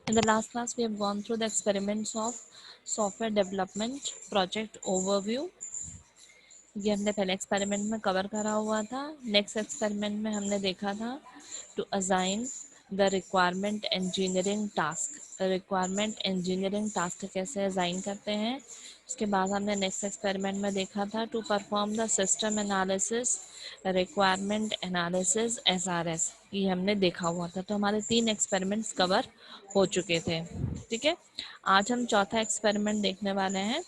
In the last class, we have gone through the experiments of software development project overview. ये हमने पहले experiment में cover करा हुआ था. नेक्स्ट एक्सपेरिमेंट में हमने देखा था to assign the requirement engineering task. Requirement engineering task कैसे असाइन करते हैं. उसके बाद हमने नेक्स्ट एक्सपेरिमेंट में देखा था to perform the system analysis, requirement analysis, SRS. ये हमने देखा हुआ था. तो हमारे 3 एक्सपेरिमेंट्स कवर हो चुके थे. ठीक है, आज हम चौथा एक्सपेरिमेंट देखने वाले हैं.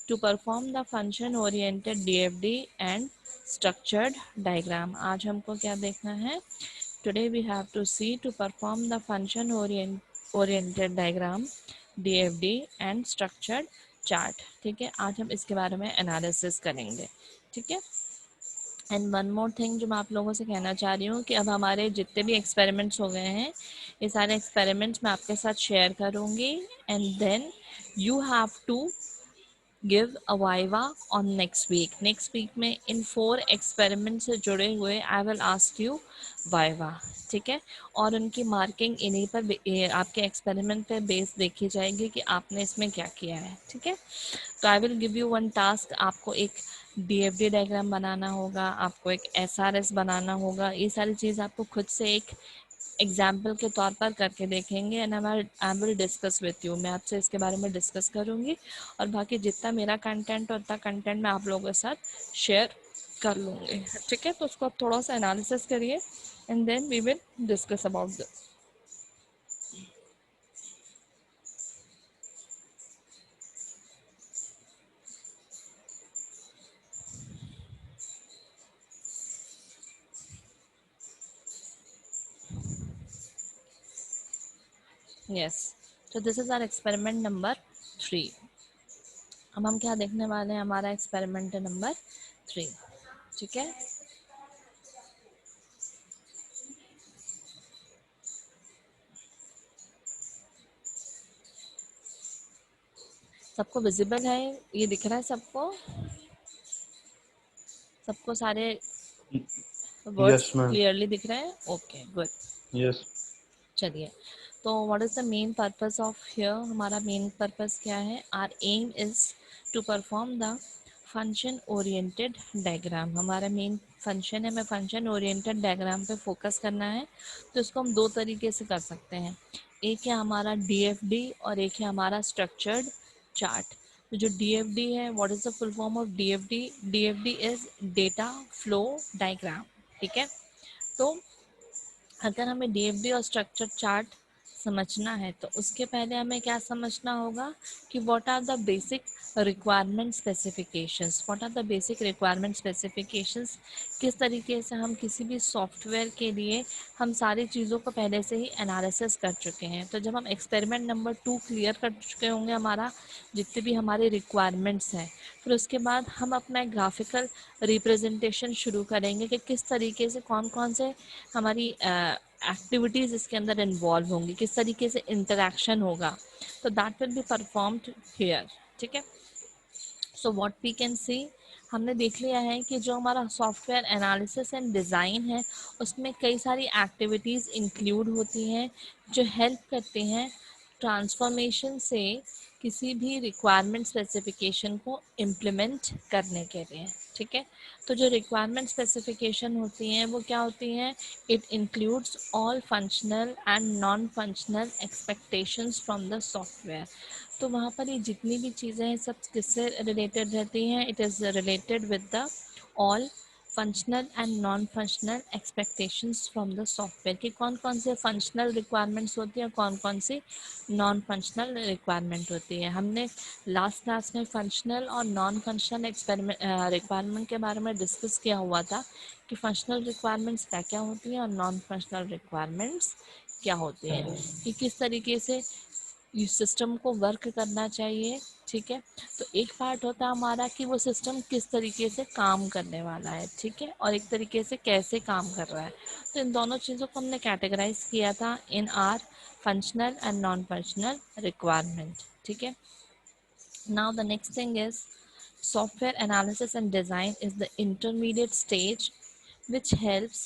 To perform the function oriented DFD and structured diagram. आज हमको क्या देखना है. Today we have to see to perform the function oriented diagram, DFD and structured chart. ठीक है, आज हम इसके बारे में एनालिसिस करेंगे. ठीक है, एंड वन मोर थिंग जो मैं आप लोगों से कहना चाह रही हूँ कि अब हमारे जितने भी एक्सपेरिमेंट्स हो गए हैं, ये सारे एक्सपेरिमेंट्स मैं आपके साथ शेयर करूँगी. And then you have to give a viva on next week. Next week में इन 4 एक्सपेरिमेंट से जुड़े हुए I will ask you viva. ठीक है, और उनकी मार्किंग इन्हीं पर आपके एक्सपेरिमेंट पे बेस देखी जाएगी कि आपने इसमें क्या किया है. ठीक है, तो I will give you one task. आपको एक डीएफडी डायग्राम बनाना होगा, आपको एक एसआरएस बनाना होगा. ये सारी चीज़ आपको खुद से एक एग्जाम्पल के तौर पर करके देखेंगे. And I will discuss with you. मैं आपसे इसके बारे में डिस्कस करूँगी और बाकी जितना मेरा कंटेंट और उतना कंटेंट मैं आप लोगों के साथ शेयर कर लूँगी. ठीक है, तो उसको आप थोड़ा सा एनालिसिस करिए and then we will discuss about this. Yes, तो this is our experiment number 3. अब हम क्या देखने वाले हैं, हमारा एक्सपेरिमेंट नंबर 3. ठीक है, सबको विजिबल है, ये दिख रहा है सबको, सबको सारे वर्ड्स Yes, ma'am. क्लियरली दिख रहे हैं. Okay, good. Yes. चलिए, तो what is the main purpose of here. हमारा मेन पर्पस क्या है. Our aim is to perform the function oriented diagram. हमारा मेन फंक्शन है, हमें फंक्शन ओरिएंटेड डायग्राम पे फोकस करना है. तो इसको हम 2 तरीके से कर सकते हैं. एक है हमारा डीएफडी और एक है हमारा स्ट्रक्चर्ड चार्ट. तो जो डीएफडी है, what is the full form of DFD. DFD is data flow diagram. ठीक है, तो अगर हमें डीएफडी और स्ट्रक्चर चार्ट समझना है तो उसके पहले हमें क्या समझना होगा कि what are the basic requirement specifications. What are the basic requirement specifications, किस तरीके से हम किसी भी सॉफ्टवेयर के लिए हम सारी चीज़ों को पहले से ही एनालिसिस कर चुके हैं. तो जब हम एक्सपेरिमेंट नंबर 2 क्लियर कर चुके होंगे हमारा जितने भी हमारे रिक्वायरमेंट्स हैं, फिर उसके बाद हम अपना एक ग्राफिकल रिप्रेजेंटेशन शुरू करेंगे कि किस तरीके से कौन कौन से हमारी एक्टिविटीज़ इसके अंदर इन्वॉल्व होंगी, किस तरीके से इंटरेक्शन होगा. तो that will be performed here. ठीक है, so what we can see, हमने देख लिया है कि जो हमारा सॉफ्टवेयर एनालिसिस एंड डिज़ाइन है उसमें कई सारी एक्टिविटीज़ इंक्लूड होती हैं जो हेल्प करती हैं ट्रांसफॉर्मेशन से किसी भी रिक्वायरमेंट स्पेसिफिकेशन को इम्प्लीमेंट करने के लिए. ठीक है, तो जो रिक्वायरमेंट स्पेसिफिकेशन होती हैं वो क्या होती हैं. It includes all functional and non functional expectations from the software. तो वहाँ पर ये जितनी भी चीज़ें हैं सब किससे रिलेटेड रहती हैं. It is related with the all functional and non functional expectations from the software. कि कौन कौन से फंक्शनल रिक्वायरमेंट्स होती हैं, कौन कौन सी नॉन फंक्शनल रिक्वायरमेंट होती है. हमने लास्ट क्लास में फंक्शनल और नॉन फंक्शनल रिक्वायरमेंट के बारे में डिस्कस किया हुआ था कि फंक्शनल रिक्वायरमेंट्स क्या क्या होती हैं और नॉन फंक्शनल रिक्वायरमेंट्स क्या होती हैं, कि किस तरीके से इस सिस्टम को वर्क करना चाहिए. ठीक है, तो एक पार्ट होता है हमारा कि वो सिस्टम किस तरीके से काम करने वाला है. ठीक है, और एक तरीके से कैसे काम कर रहा है. तो इन दोनों चीज़ों को हमने कैटेगराइज किया था इन are functional and non functional requirement. ठीक है, now the next thing is software analysis and design is the intermediate stage which helps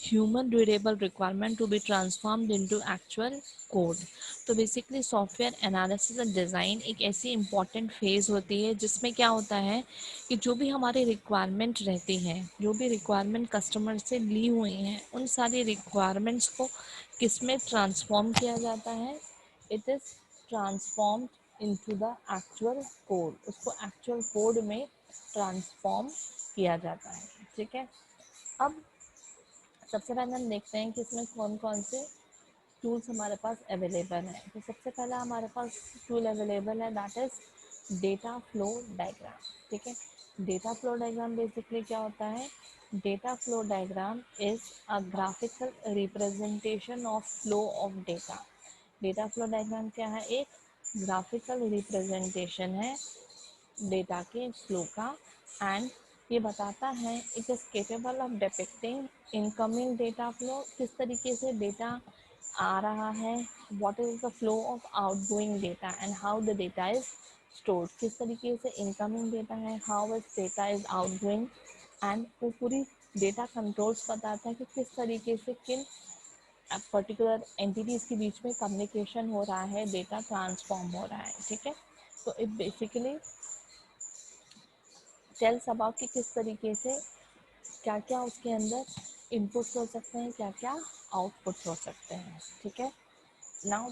human readable requirement to be transformed into actual code. तो basically software analysis and design एक ऐसी important phase होती है जिसमें क्या होता है कि जो भी हमारी रिक्वायरमेंट रहती हैं, जो भी रिक्वायरमेंट कस्टमर से ली हुई हैं, उन सारी रिक्वायरमेंट्स को किस में ट्रांसफॉर्म किया जाता है? It is transformed into the actual code, उसको एक्चुअल कोड में ट्रांसफॉर्म किया जाता है। ठीक है, अब सबसे पहले हम देखते हैं कि इसमें कौन कौन से टूल्स हमारे पास अवेलेबल हैं। तो सबसे पहला हमारे पास टूल अवेलेबल है, that is data flow diagram. ठीक है, डेटा फ्लो डायग्राम बेसिकली क्या होता है? Data flow diagram is a graphical representation of flow of data. Data flow diagram क्या है? एक ग्राफिकल रिप्रेजेंटेशन है डेटा के फ्लो का, एंड ये बताता है it is capable of depicting incoming data flow, किस तरीके से डेटा आ रहा है, what is the flow of outgoing data and how the data is stored, किस तरीके से इनकमिंग डेटा है, how is data is outgoing, and वो पूरी डेटा कंट्रोल्स बताता है कि किस तरीके से किन पर्टिकुलर एंटिटीज़ के बीच में कम्युनिकेशन हो रहा है, डेटा ट्रांसफॉर्म हो रहा है। ठीक है, तो इट बेसिकली टेल्स अबाउट कि किस तरीके से क्या क्या उसके अंदर इनपुट्स हो सकते हैं, क्या क्या आउटपुट्स हो सकते हैं। ठीक है, नाउ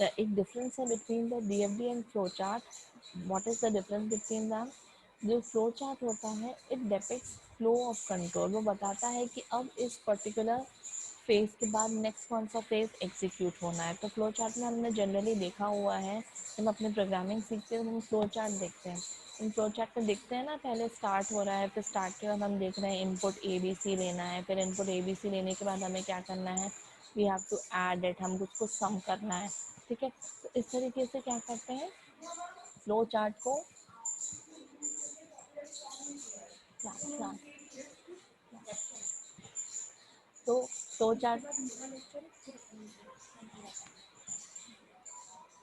एक डिफरेंस है between the DFD and flow chart. What is the difference between them? जो फ्लो चार्ट होता है it depicts flow of control, वो बताता है कि अब इस पर्टिकुलर फेज़ के बाद नेक्स्ट कौन सा फेज़ एग्जीक्यूट होना है। तो फ्लो चार्ट में हमने जनरली देखा हुआ है, जब हम अपने प्रोग्रामिंग सीखते हैं तो हम फ्लो चार्ट देखते हैं। हम फ्लो चार्ट में देखते हैं ना, पहले स्टार्ट हो रहा है, फिर स्टार्ट के बाद हम देख रहे हैं इनपुट ए बी सी लेना है, फिर इनपुट ए बी सी लेने के बाद हमें क्या करना है, we have to add it, हम कुछ को सम करना है। ठीक है, तो इस तरीके से क्या करते हैं फ्लो चार्ट को, क्या क्या तो फ्लो चार्ट,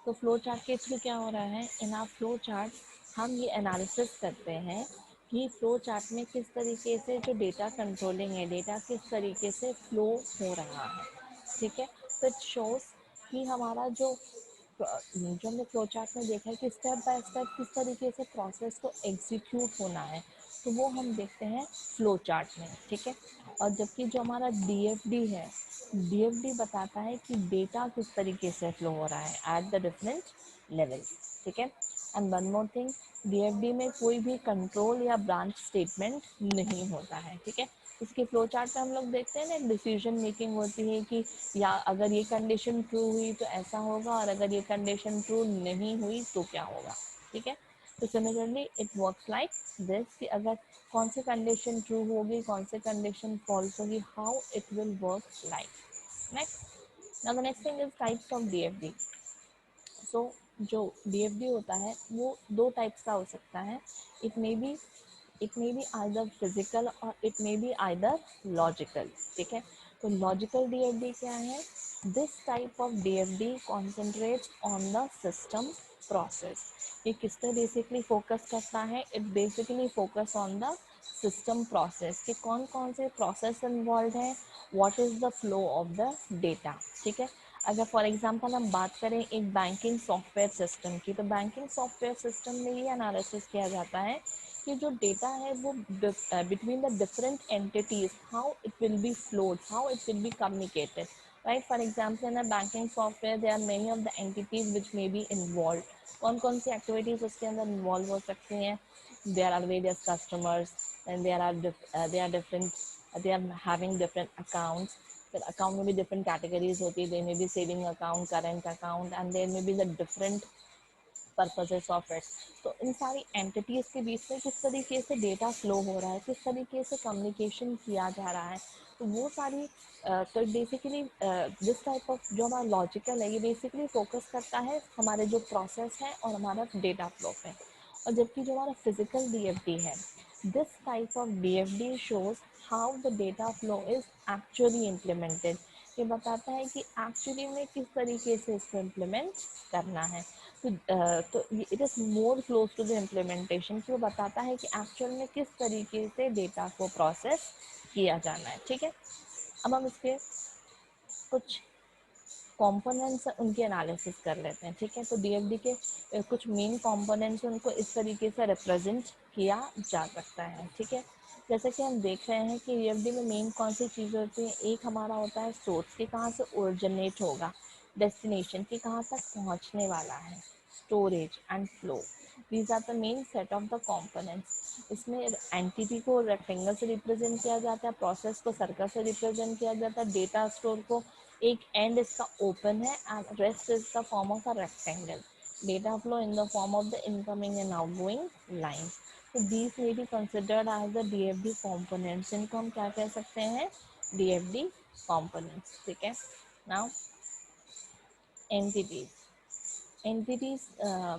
तो फ्लो चार्ट के थ्रू क्या हो रहा है, इन आर फ्लो चार्ट हम ये एनालिसिस करते हैं कि फ्लो चार्ट में किस तरीके से जो डेटा कंट्रोलिंग है, डेटा किस तरीके से फ्लो हो रहा है। ठीक है, तो इट शोज कि हमारा जो हमने फ्लो चार्ट में देखा है कि स्टेप बाय स्टेप किस तरीके से प्रोसेस को एग्जीक्यूट होना है, तो वो हम देखते हैं फ्लो चार्ट में। ठीक है, और जबकि जो हमारा डीएफडी है, डीएफडी बताता है कि डेटा किस तरीके से फ्लो हो रहा है एट द डिफरेंट लेवल। ठीक है, and one more thing, DFD में कोई भी कंट्रोल या ब्रांच स्टेटमेंट नहीं होता है। ठीक है, इसके फ्लो चार्ट में हम लोग देखते हैं ना, एक डिसीजन मेकिंग होती है कि या अगर ये कंडीशन ट्रू हुई तो ऐसा होगा, और अगर ये कंडीशन ट्रू नहीं हुई तो क्या होगा। ठीक है, तो similarly it works like this कि अगर कौन सी कंडीशन ट्रू होगी, कौन सी कंडीशन फॉल्स होगी, how it will work like. Next, now the next thing is types of DFD. So जो डीएफडी होता है वो दो टाइप्स का हो सकता है। It may be it may be either physical और it may be either logical. ठीक है, तो लॉजिकल डीएफडी क्या है? This type of DFD concentrates on the system process. ये किस पे बेसिकली फोकस करता है? It basically focus on the system process, कि कौन कौन से प्रोसेस इन्वॉल्व है, what is the flow of the data. ठीक है, अगर फॉर एग्जांपल हम बात करें एक बैंकिंग सॉफ्टवेयर सिस्टम की, तो बैंकिंग सॉफ्टवेयर सिस्टम में ये एनालिसिस किया जाता है कि जो डेटा है वो between the different entities, how it will be flowed, how it will be communicated. Right, for example in a banking software there are many of the entities which may be involve. कौन कौन सी activities उसके अंदर involve हो सकती हैं? There are various customers, and they are having different accounts. फिर account में भी डिफरेंट कैटेगरीज होती है, they may be saving account, current account, and there may be the different purposes of it. तो इन सारी एंटिटीज़ के बीच में किस तरीके से डेटा फ्लो हो रहा है, किस तरीके से कम्युनिकेशन किया जा रहा है, तो वो सारी तो बेसिकली दिस टाइप ऑफ जो हमारा लॉजिकल है, ये बेसिकली फोकस करता है हमारे जो प्रोसेस है और हमारा डेटा फ्लो पे। और जबकि जो हमारा फिजिकल डीएफडी है, this type of DFD shows how the data flow is actually implemented, ये बताता है कि एक्चुअली में किस तरीके से इसको इम्प्लीमेंट करना है। तो it is more close to the implementation, कि वो बताता है कि एक्चुअल में किस तरीके से डेटा को प्रोसेस किया जाना है। ठीक है, अब हम इसके कुछ कंपोनेंट्स उनके एनालिसिस कर लेते हैं। ठीक है, तो डीएफडी के कुछ मेन कंपोनेंट्स उनको इस तरीके से रिप्रेजेंट किया जा सकता है। ठीक है, जैसे कि हम देख रहे हैं कि डीएफडी में मेन कौन सी चीज़ें होती हैं। एक हमारा होता है सोर्स, कि कहाँ से ओरिजिनेट होगा, डेस्टिनेशन की कहाँ तक पहुँचने वाला है, storage and flow. These are the main set of the components. इसमें एंटिटी को रेक्टेंगल से रिप्रेजेंट किया जाता है, प्रोसेस को सर्कल से रिप्रेजेंट किया जाता है, डेटा स्टोर को एक एंड इसका ओपन है and rest is the form of a rectangle, data flow in the form of the incoming and outgoing line. तो these may be considered as the DFD components. इनको हम क्या कह सकते हैं, डीएफडी कंपोनेंट्स। ठीक है, नाउ एंटिटीज। एंटिटीज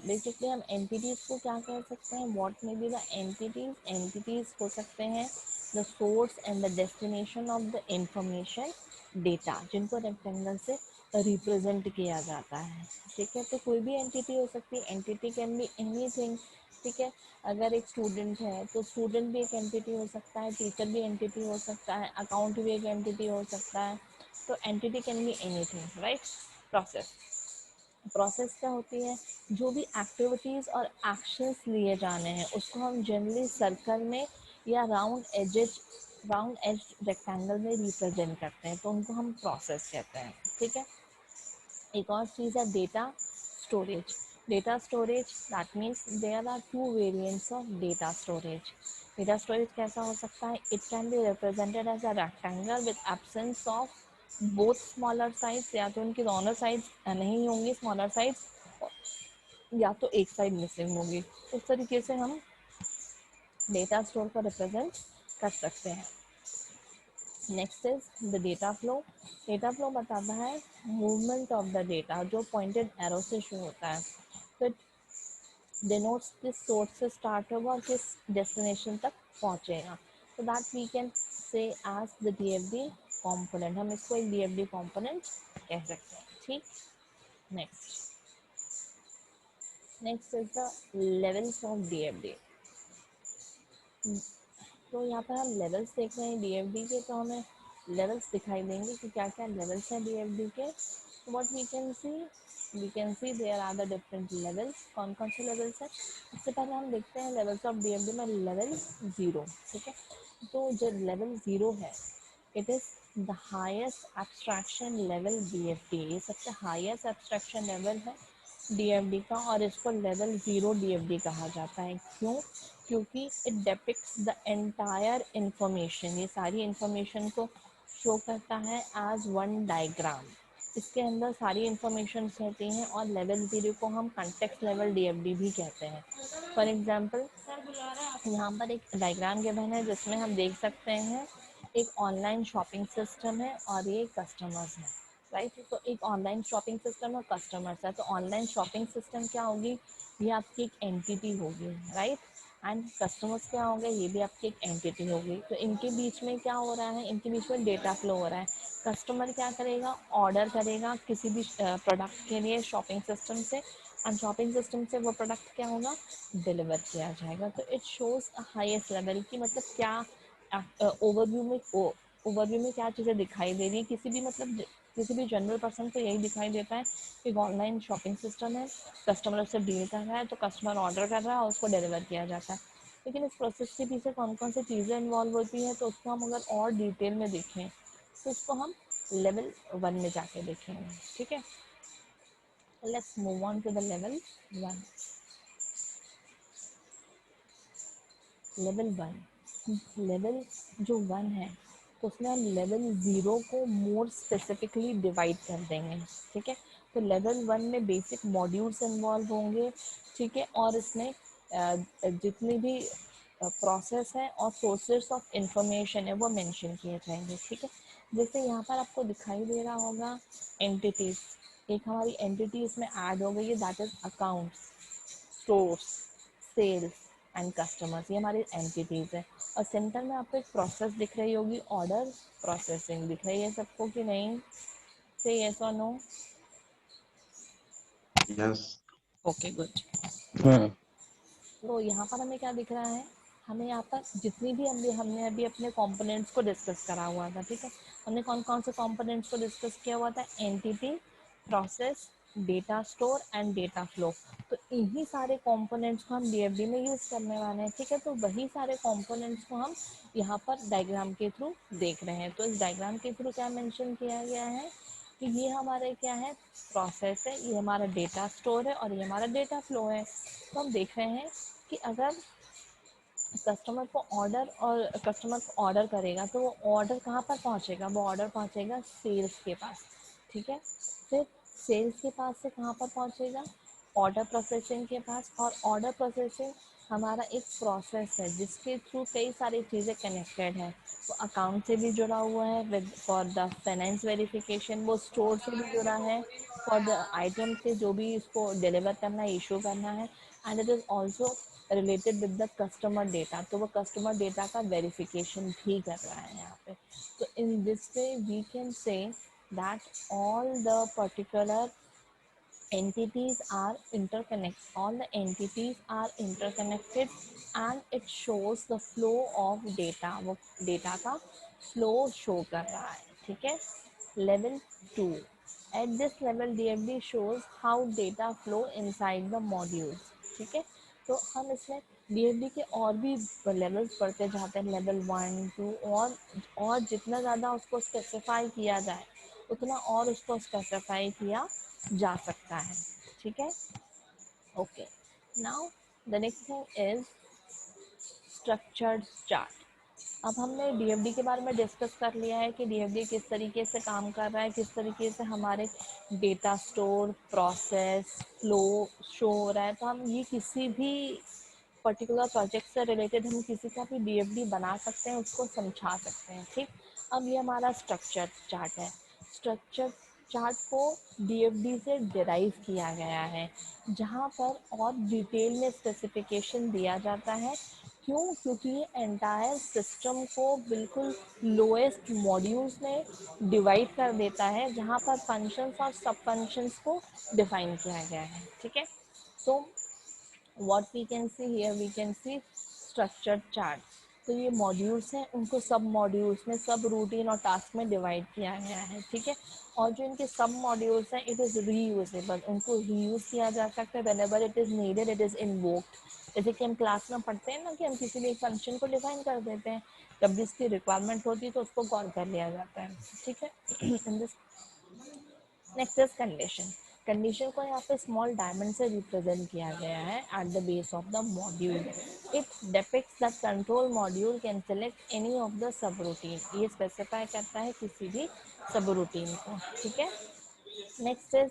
बेसिकली हम एंटिटीज को क्या कह सकते हैं, what may be the entities. Entities हो सकते हैं the source and the destination of the information data, जिनको रेक्टेंगल से रिप्रेजेंट किया जाता है। ठीक है, तो कोई भी एंटिटी हो सकती है, एंटिटी कैन बी एनीथिंग। ठीक है, अगर एक स्टूडेंट है तो स्टूडेंट भी एक एंटिटी हो सकता है, टीचर भी एंटिटी हो सकता है, अकाउंट भी एक एंटिटी हो सकता है। तो entity can be anything, right. Process, process क्या होती है, जो भी एक्टिविटीज़ और एक्शंस लिए जाने हैं उसको हम जनरली सर्कल में या राउंड एज रेक्टेंगल में रिप्रेजेंट करते हैं, तो उनको हम प्रोसेस कहते हैं। ठीक है, एक और चीज़ है data storage. Data storage that means there are two variants of data storage. Data storage कैसा हो सकता है, it can be represented as a rectangle with absence of both smaller size, या तो उनकी दोनों साइज नहीं होंगी स्मॉलर साइज, या तो एक साइड मिसिंग होगी। उस तरीके से हम डेटा स्टोर को रिप्रेजेंट कर सकते हैं। Next is the data flow. Data flow बताता है मूवमेंट ऑफ द डेटा, जो पॉइंटेड एरो से शो होता है। तो डिनोट्स किस सोर्स से स्टार्ट होगा और किस डेस्टिनेशन तक पहुंचेगा। तो that we can say as the DFD component. हम इसको एक डीएफडी कंपोनेंट कह सकते हैं। ठीक, next is the levels of DFD. तो यहाँ पर हम लेवल्स देख रहे हैं डीएफडी के, तो हमें लेवल्स दिखाई देंगे कि क्या क्या लेवल्स हैं डीएफडी के। What we can see there are the different levels. कौन कौन से लेवल्स हैं, सबसे पहले हम देखते हैं लेवल्स ऑफ डीएफडी में लेवल 0। ठीक है, तो जो लेवल 0 है, it is the highest abstraction level DFD. ये सबसे हाईएस्ट एब्स्ट्रैक्शन लेवल है डीएफडी का, और इसको लेवल 0 डीएफडी कहा जाता है। क्यों, क्योंकि it depicts the entire information, ये सारी इंफॉर्मेशन को शो करता है एज वन डायग्राम। इसके अंदर सारी इंफॉर्मेशन रहती हैं, और लेवल 0 को हम कंटेक्स्ट लेवल डीएफडी भी कहते हैं। फॉर एग्जांपल, यहाँ पर एक डायग्राम गिवन है जिसमें हम देख सकते हैं एक ऑनलाइन शॉपिंग सिस्टम है और ये कस्टमर्स हैं, राइट। तो एक ऑनलाइन शॉपिंग सिस्टम और कस्टमर्स है। तो ऑनलाइन शॉपिंग सिस्टम क्या होगी, ये आपकी एक एंटिटी होगी, राइट। एंड कस्टमर्स क्या होंगे, ये भी आपकी एक एंटिटी होगी। तो इनके बीच में क्या हो रहा है, इनके बीच में डेटा फ्लो हो रहा है। कस्टमर क्या करेगा, ऑर्डर करेगा किसी भी प्रोडक्ट के लिए शॉपिंग सिस्टम से, एंड शॉपिंग सिस्टम से वो प्रोडक्ट क्या होगा, डिलीवर किया जाएगा। तो इट शोज़ हाईएस्ट लेवल की, मतलब क्या ओवरव्यू में क्या चीज़ें दिखाई दे रही है, किसी भी जनरल पर्सन को यही दिखाई देता है कि ऑनलाइन शॉपिंग सिस्टम है, कस्टमर उससे डील कर रहा है, तो कस्टमर ऑर्डर कर रहा है और उसको डिलीवर किया जाता है। लेकिन इस प्रोसेस के पीछे कौन कौन सी चीज़ें इन्वॉल्व होती हैं, तो उसको हम अगर और डिटेल में देखें तो उसको हम लेवल 1 में जाके देखेंगे। ठीक है, let's move on to the level 1। Level 1, level जो 1 है, तो उसमें हम लेवल 0 को मोर स्पेसिफिकली डिवाइड कर देंगे। ठीक है, तो लेवल 1 में बेसिक मॉड्यूल्स इन्वॉल्व होंगे। ठीक है, और इसमें जितनी भी प्रोसेस है और सोर्सेस ऑफ इंफॉर्मेशन है वो मेंशन किए जाएंगे। ठीक है, जैसे यहाँ पर आपको दिखाई दे रहा होगा एंटिटीज, एक हमारी एंटिटी इसमें ऐड हो गई है, that is accounts, stores, sales and customers, ये हमारी एंटिटीज है। और सेंटर में आपको एक प्रोसेस दिख रही होगी, ऑर्डर प्रोसेसिंग दिख रही है सबको कि नहीं? से यस और no? Yes. Okay good. Hmm. तो यहाँ पर हमें क्या दिख रहा है, हमें यहाँ पर जितनी भी हमने अभी अपने कंपोनेंट्स को डिस्कस करा हुआ था, ठीक है, हमने कौन कौन से कंपोनेंट्स को डिस्कस किया हुआ था? Entity, process, data store and data flow. तो इन्हीं सारे कंपोनेंट्स को हम डीएफडी में यूज़ करने वाले हैं, ठीक है। तो वही सारे कंपोनेंट्स को हम यहाँ पर डायग्राम के थ्रू देख रहे हैं। तो इस डायग्राम के थ्रू क्या मेंशन किया गया है कि ये हमारे क्या है, प्रोसेस है, ये हमारा डेटा स्टोर है और ये हमारा डेटा फ्लो है। तो हम देख रहे हैं कि अगर कस्टमर को ऑर्डर करेगा तो वो ऑर्डर कहाँ पर पहुँचेगा? वो ऑर्डर पहुँचेगा सेल्स के पास, ठीक है। फिर सेल्स के पास से कहाँ पर पहुँचेगा? ऑर्डर प्रोसेसिंग के पास। और ऑर्डर प्रोसेसिंग हमारा एक प्रोसेस है जिसके थ्रू कई सारी चीज़ें कनेक्टेड है। वो अकाउंट से भी जुड़ा हुआ है with for the finance verification, वो स्टोर से भी जुड़ा है फॉर द आइटम से जो भी इसको डिलीवर करना है, इशू करना है। And it is also related with the customer data, तो वो कस्टमर डेटा का वेरिफिकेशन भी कर रहा है यहाँ पे। तो in this way we can say that all the particular entities are interconnected, all the entities are interconnected and it shows the flow of data, वो डेटा का फ्लो शो कर रहा है, ठीक है। Level 2, at this level DFD shows how data flow inside the modules, ठीक है। तो हम इसमें DFD के और भी लेवल्स पढ़ते जाते हैं, लेवल 1 2, और जितना ज़्यादा उसको स्पेसिफाई किया जाए उतना और उसको स्पेसिफाई किया जा सकता है, ठीक है। Okay, now the next thing is structured chart. अब हमने डीएफडी के बारे में डिस्कस कर लिया है कि डीएफडी किस तरीके से काम कर रहा है, किस तरीके से हमारे data store, process, flow show हो रहा है। तो हम ये किसी भी पर्टिकुलर प्रोजेक्ट से रिलेटेड हम किसी का भी डीएफडी बना सकते हैं, उसको समझा सकते हैं, ठीक। अब ये हमारा स्ट्रक्चर चार्ट है। स्ट्रक्चर चार्ट को डीएफडी से डिराइव किया गया है, जहाँ पर और डिटेल में स्पेसिफिकेशन दिया जाता है। क्यों? क्योंकि ये एंटायर सिस्टम को बिल्कुल लोएस्ट मॉड्यूल्स में डिवाइड कर देता है, जहाँ पर फंक्शंस और सब फंक्शंस को डिफाइन किया गया है, ठीक है। सो what we can see here, we can see structured chart। तो ये मॉड्यूल्स हैं, उनको सब मॉड्यूल्स में, सब रूटीन और टास्क में डिवाइड किया गया है, ठीक है। और जो इनके सब मॉड्यूल्स हैं इट इज़ रीयूजेबल, उनको रीयूज किया जा सकता है whenever it is needed, it is invoked. जैसे कि हम क्लास में पढ़ते हैं ना कि हम किसी भी एक फंक्शन को डिफाइन कर देते हैं, जब भी इसकी रिक्वायरमेंट होती है तो उसको कॉल कर लिया जाता है, ठीक है। In this next is condition. Condition को यहाँ पे स्मॉल डायमंड से रिप्रेजेंट किया गया है at the base of the module. It depicts the control module can select any of the subroutine, ये स्पेसिफाई करता है किसी भी सब रूटीन को, ठीक है। Next is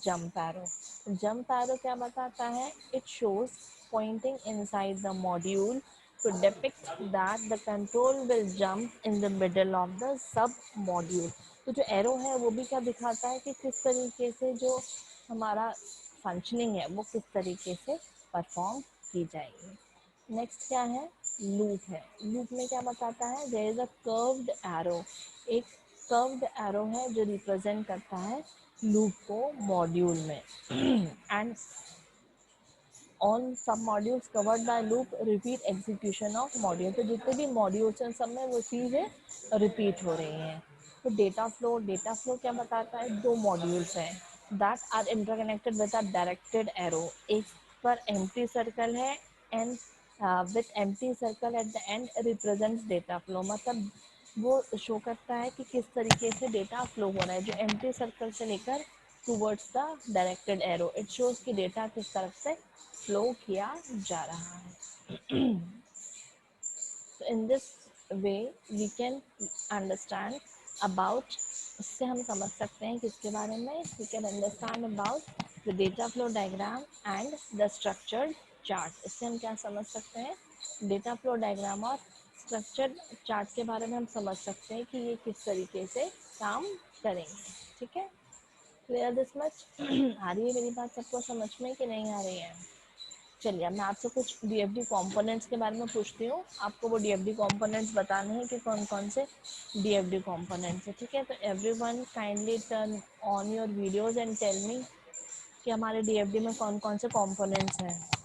jump arrow. Jump arrow क्या बताता है? It shows pointing inside the module to depict that the control will jump in the middle of the sub module। तो जो एरो है वो भी क्या दिखाता है कि किस तरीके से जो हमारा फंक्शनिंग है वो किस तरीके से परफॉर्म की जाएगी। नेक्स्ट क्या है? लूप है। लूप में क्या बताता है? There is a curved arrow, एक कर्व्ड एरो है जो रिप्रेजेंट करता है लूप को मॉड्यूल में। And on submodules covered by loop repeat execution of module. तो जितने भी मॉड्यूल्स हैं सब में वो चीज़ें रिपीट हो रही हैं। तो डेटा फ्लो क्या बताता है? दो मॉड्यूल्स हैं that are interconnected with a directed arrow. एक पर एम्प्टी सर्कल है and with empty circle at the end represents data flow. मतलब वो शो करता है कि किस तरीके से डेटा फ्लो हो रहा है। जो एम्प्टी सर्कल से लेकर towards the directed arrow, it shows कि डेटा किस तरफ से फ्लो किया जा रहा है। So in this way we can understand about, इससे हम समझ सकते हैं किसके बारे में? we can understand about the data flow diagram and the structured chart। इससे हम क्या समझ सकते हैं? डेटा फ्लो डायग्राम और स्ट्रक्चर्ड चार्ट के बारे में हम समझ सकते हैं कि ये किस तरीके से काम करेंगे, ठीक है। Clear this much? आ रही है मेरी बात सबको समझ में कि नहीं आ रही है? चलिए अब मैं आपसे कुछ डीएफडी कंपोनेंट्स के बारे में पूछती हूँ, आपको वो डीएफडी कंपोनेंट्स बताने हैं कि कौन कौन से डीएफडी कंपोनेंट्स है, ठीक है। तो everyone kindly turn on your videos and tell me कि हमारे डीएफडी में कौन कौन से कंपोनेंट्स हैं।